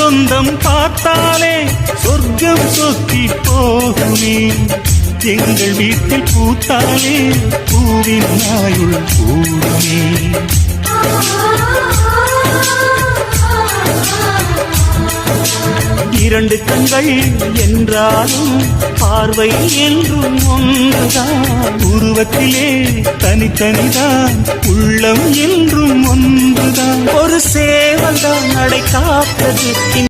சொந்தம் பார்த்தாலே சொர்க்கம் சொத்தி போகுமே. எங்கள் வீட்டில் பூத்தாலே பூவின் ஆயுள் கூடுமே. இரண்டு கண்கள் என்றாலும் பார்வை என்றும் ஒன்றுதான். உருவத்திலே தனித்தனிதான், உள்ளம் என்றும் ஒன்றுதான். ஒரு சேவல்தான் நடை காத்தது.